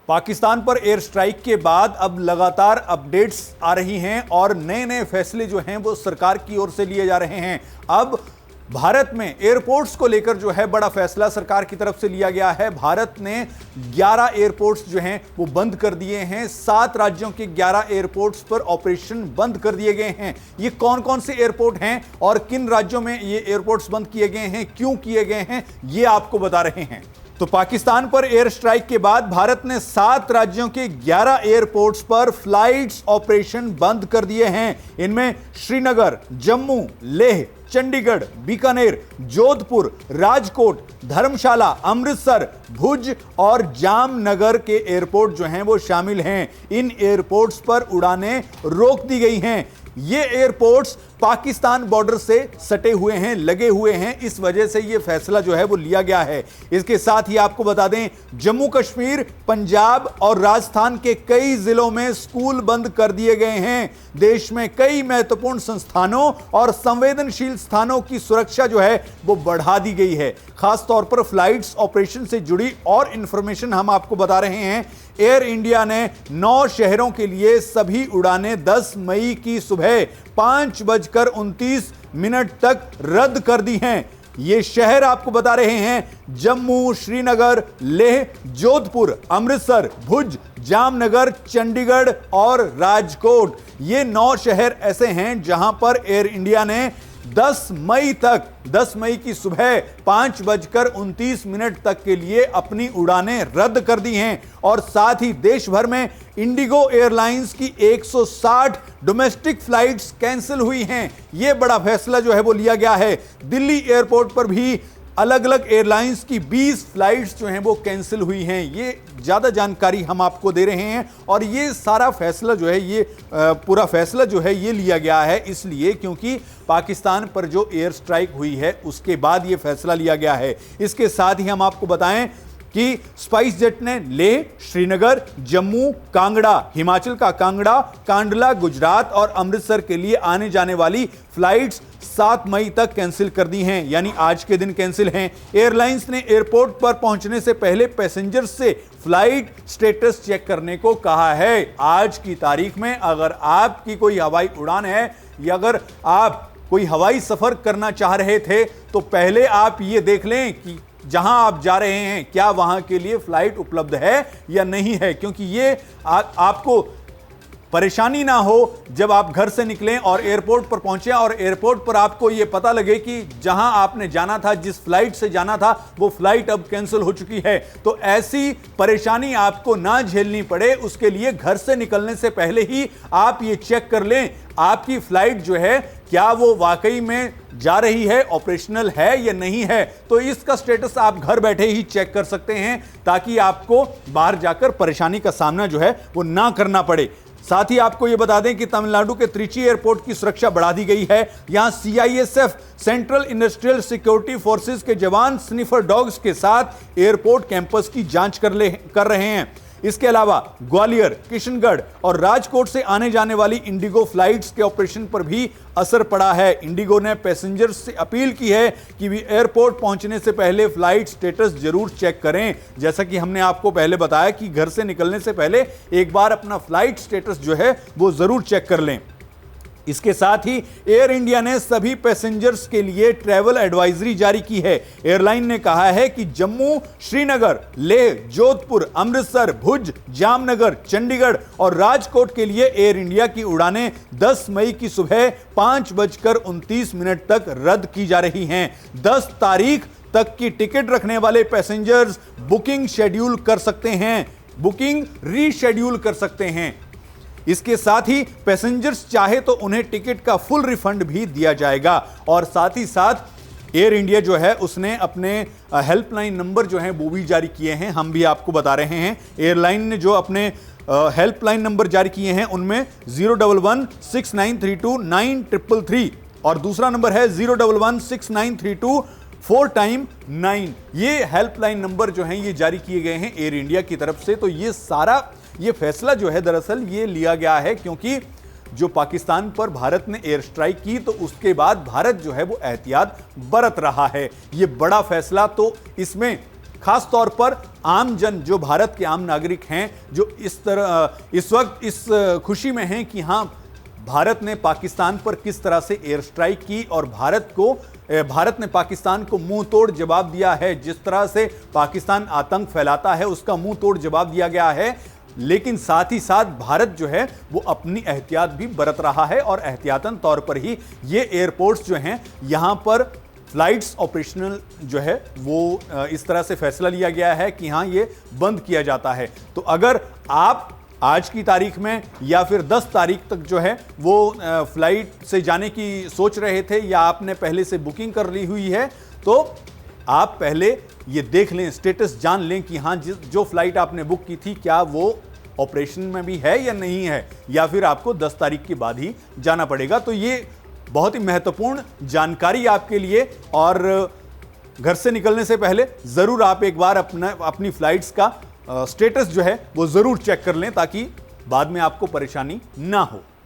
पाकिस्तान पर air strike के बाद अब लगातार अपडेट्स आ रही हैं और नए नए फैसले जो हैं वो सरकार की ओर से लिए जा रहे हैं। अब भारत में एयरपोर्ट्स को लेकर जो है बड़ा फैसला सरकार की तरफ से लिया गया है। भारत ने 11 एयरपोर्ट्स जो हैं वो बंद कर दिए हैं। 7 राज्यों के 11 एयरपोर्ट्स पर ऑपरेशन बंद कर दिए गए हैं। ये कौन कौन से एयरपोर्ट हैं और किन राज्यों में ये एयरपोर्ट्स बंद किए गए हैं, क्यों किए गए हैं, ये आपको बता रहे हैं। तो पाकिस्तान पर एयर स्ट्राइक के बाद भारत ने 7 राज्यों के 11 एयरपोर्ट्स पर फ्लाइट्स ऑपरेशन बंद कर दिए हैं। इनमें श्रीनगर, जम्मू, लेह, चंडीगढ़, बीकानेर, जोधपुर, राजकोट, धर्मशाला, अमृतसर, भुज और जामनगर के एयरपोर्ट जो हैं वो शामिल हैं। इन एयरपोर्ट्स पर उड़ानें रोक दी गई हैं। ये एयरपोर्ट्स पाकिस्तान बॉर्डर से सटे हुए हैं, लगे हुए हैं। इस वजह से ये फैसला जो है वो लिया गया है। इसके साथ ही आपको बता दें, जम्मू कश्मीर, पंजाब और राजस्थान के कई जिलों में स्कूल बंद कर दिए गए हैं। देश में कई महत्वपूर्ण संस्थानों और संवेदनशील स्थानों की सुरक्षा जो है वो बढ़ा दी गई है। खासतौर पर फ्लाइट्स ऑपरेशन से जुड़ी और इंफॉर्मेशन हम आपको बता रहे हैं। एयर इंडिया ने 9 शहरों के लिए सभी उड़ानें 10 मई की सुबह 5:29 तक रद्द कर दी हैं। ये शहर आपको बता रहे हैं जम्मू, श्रीनगर, लेह, जोधपुर, अमृतसर, भुज, जामनगर, चंडीगढ़ और राजकोट। ये 9 शहर ऐसे हैं जहां पर एयर इंडिया ने 10 मई की सुबह 5:29 तक के लिए अपनी उड़ानें रद्द कर दी हैं। और साथ ही देश भर में इंडिगो एयरलाइंस की 160 डोमेस्टिक फ्लाइट्स कैंसिल हुई हैं। यह बड़ा फैसला जो है वो लिया गया है। दिल्ली एयरपोर्ट पर भी अलग अलग एयरलाइंस की 20 फ्लाइट्स जो हैं वो कैंसिल हुई हैं। ये ज़्यादा जानकारी हम आपको दे रहे हैं और ये सारा फैसला जो है, ये पूरा फैसला जो है ये लिया गया है इसलिए क्योंकि पाकिस्तान पर जो एयर स्ट्राइक हुई है उसके बाद ये फैसला लिया गया है। इसके साथ ही हम आपको बताएं कि स्पाइस जेट ने लेह, श्रीनगर, जम्मू, कांगड़ा, हिमाचल का कांगड़ा, कांडला, गुजरात और अमृतसर के लिए आने जाने वाली फ्लाइट्स 7 मई तक कैंसिल कर दी हैं, यानी आज के दिन कैंसिल हैं। एयरलाइंस ने एयरपोर्ट पर पहुंचने से पहले पैसेंजर्स से फ्लाइट स्टेटस चेक करने को कहा है। आज की तारीख में अगर आपकी कोई हवाई उड़ान है या अगर आप कोई हवाई सफर करना चाह रहे थे तो पहले आप ये देख लें कि जहां आप जा रहे हैं क्या वहां के लिए फ्लाइट उपलब्ध है या नहीं है, क्योंकि ये आपको परेशानी ना हो जब आप घर से निकलें और एयरपोर्ट पर पहुंचे और एयरपोर्ट पर आपको यह पता लगे कि जहां आपने जाना था, जिस फ्लाइट से जाना था, वो फ्लाइट अब कैंसिल हो चुकी है। तो ऐसी परेशानी आपको ना झेलनी पड़े, उसके लिए घर से निकलने से पहले ही आप ये चेक कर लें आपकी फ्लाइट जो है क्या वो वाकई में जा रही है, ऑपरेशनल है या नहीं है। तो इसका स्टेटस आप घर बैठे ही चेक कर सकते हैं ताकि आपको बाहर जाकर परेशानी का सामना जो है वो ना करना पड़े। साथ ही आपको यह बता दें कि तमिलनाडु के त्रिची एयरपोर्ट की सुरक्षा बढ़ा दी गई है। यहां CISF, central industrial security forces के जवान स्निफर डॉग्स के साथ एयरपोर्ट कैंपस की जांच कर रहे हैं। इसके अलावा ग्वालियर, किशनगढ़ और राजकोट से आने जाने वाली इंडिगो फ्लाइट्स के ऑपरेशन पर भी असर पड़ा है। इंडिगो ने पैसेंजर्स से अपील की है कि वे एयरपोर्ट पहुंचने से पहले फ्लाइट स्टेटस जरूर चेक करें। जैसा कि हमने आपको पहले बताया कि घर से निकलने से पहले एक बार अपना फ्लाइट स्टेटस जो है वो जरूर चेक कर लें। इसके साथ ही एयर इंडिया ने सभी पैसेंजर्स के लिए ट्रैवल एडवाइजरी जारी की है। एयरलाइन ने कहा है कि जम्मू, श्रीनगर, लेह, जोधपुर, अमृतसर, भुज, जामनगर, चंडीगढ़ और राजकोट के लिए एयर इंडिया की उड़ानें 10 मई की सुबह 5:29 तक रद्द की जा रही हैं। 10 तारीख तक की टिकट रखने वाले पैसेंजर्स बुकिंग शेड्यूल कर सकते हैं, बुकिंग रीशेड्यूल कर सकते हैं। इसके साथ ही पैसेंजर्स चाहे तो उन्हें टिकट का फुल रिफंड भी दिया जाएगा। और साथ ही साथ एयर इंडिया जो है उसने अपने हेल्पलाइन नंबर जो है वो भी जारी किए हैं, हम भी आपको बता रहे हैं। एयरलाइन ने जो अपने हेल्पलाइन नंबर जारी किए हैं उनमें 01169329333 और दूसरा नंबर है 011693249। ये हेल्पलाइन नंबर जो हैं ये जारी किए गए हैं एयर इंडिया की तरफ से। तो ये फैसला जो है दरअसल ये लिया गया है क्योंकि जो पाकिस्तान पर भारत ने एयर स्ट्राइक की तो उसके बाद भारत जो है वो एहतियात बरत रहा है। ये बड़ा फैसला तो इसमें खास तौर पर आम जन, जो भारत के आम नागरिक हैं, जो इस वक्त इस खुशी में हैं कि हां, भारत ने पाकिस्तान पर किस तरह से एयर स्ट्राइक की और भारत ने पाकिस्तान को मुंह तोड़ जवाब दिया है। जिस तरह से पाकिस्तान आतंक फैलाता है उसका मुंह तोड़ जवाब दिया गया है, लेकिन साथ ही साथ भारत जो है वो अपनी एहतियात भी बरत रहा है और एहतियातन तौर पर ही ये एयरपोर्ट्स जो हैं यहां पर फ्लाइट्स ऑपरेशनल जो है वो इस तरह से फैसला लिया गया है कि हाँ, ये बंद किया जाता है। तो अगर आप आज की तारीख में या फिर 10 तारीख तक जो है वो फ्लाइट से जाने की सोच रहे थे या आपने पहले से बुकिंग कर ली हुई है, तो आप पहले ये देख लें, स्टेटस जान लें कि हाँ, जो फ्लाइट आपने बुक की थी क्या वो ऑपरेशन में भी है या नहीं है, या फिर आपको 10 तारीख के बाद ही जाना पड़ेगा। तो ये बहुत ही महत्वपूर्ण जानकारी आपके लिए, और घर से निकलने से पहले ज़रूर आप एक बार अपनी फ्लाइट्स का स्टेटस जो है वो ज़रूर चेक कर लें ताकि बाद में आपको परेशानी ना हो।